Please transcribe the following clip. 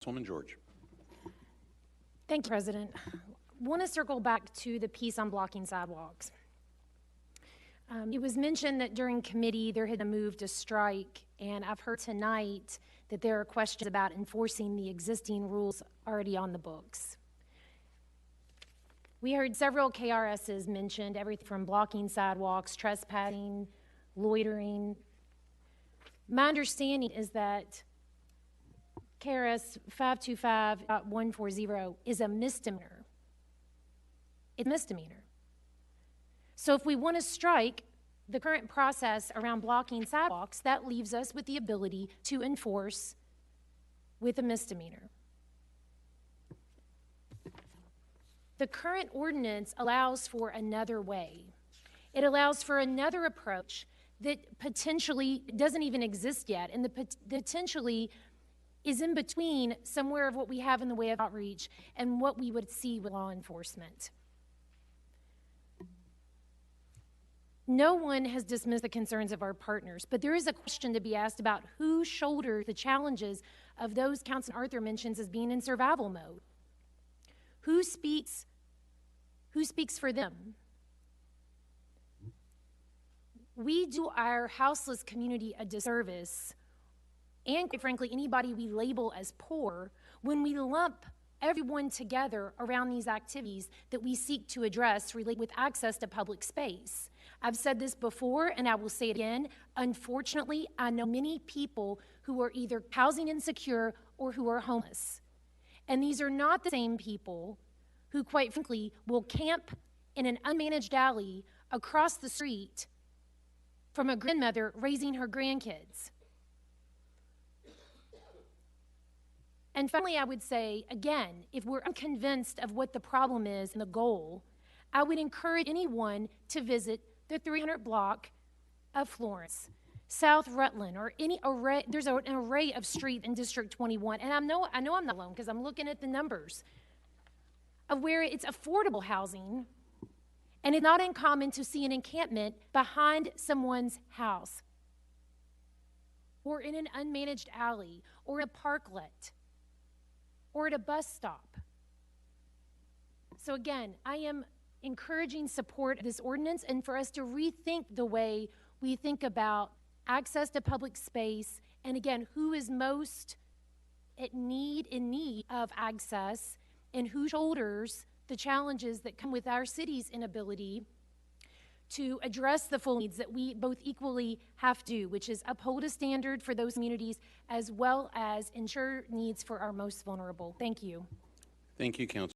Councilwoman George. Thank you, President. I want to circle back to the piece on blocking sidewalks. It was mentioned that during committee there had been a move to strike, and I've heard tonight that there are questions about enforcing the existing rules already on the books. We heard several KRSs mentioned, everything from blocking sidewalks, trespassing, loitering. My understanding is that KRS 525.140 is a misdemeanor. It's a misdemeanor. So if we want to strike the current process around blocking sidewalks, that leaves us with the ability to enforce with a misdemeanor. The current ordinance allows for another way. It allows for another approach that potentially doesn't even exist yet, and potentially is in between somewhere of what we have in the way of outreach and what we would see with law enforcement. No one has dismissed the concerns of our partners, but there is a question to be asked about who shoulders the challenges of those Councilman Arthur mentions as being in survival mode. Who speaks for them? We do our houseless community a disservice, and quite frankly, anybody we label as poor, when we lump everyone together around these activities that we seek to address related with access to public space. I've said this before, and I will say it again. Unfortunately, I know many people who are either housing insecure or who are homeless. And these are not the same people who, quite frankly, will camp in an unmanaged alley across the street from a grandmother raising her grandkids. And finally, I would say, again, if we're unconvinced of what the problem is and the goal, I would encourage anyone to visit the 300 block of Florence, South Rutland, or any array. There's an array of streets in District 21, and I know I'm not alone because I'm looking at the numbers of where it's affordable housing, and it's not uncommon to see an encampment behind someone's house, or in an unmanaged alley, or a parklet, or at a bus stop. So again, I am encouraging support of this ordinance and for us to rethink the way we think about access to public space, and again, who is most in need of access, and who shoulders the challenges that come with our city's inability to address the full needs that we both equally have to, which is uphold a standard for those communities as well as ensure needs for our most vulnerable. Thank you. Thank you, Councilwoman.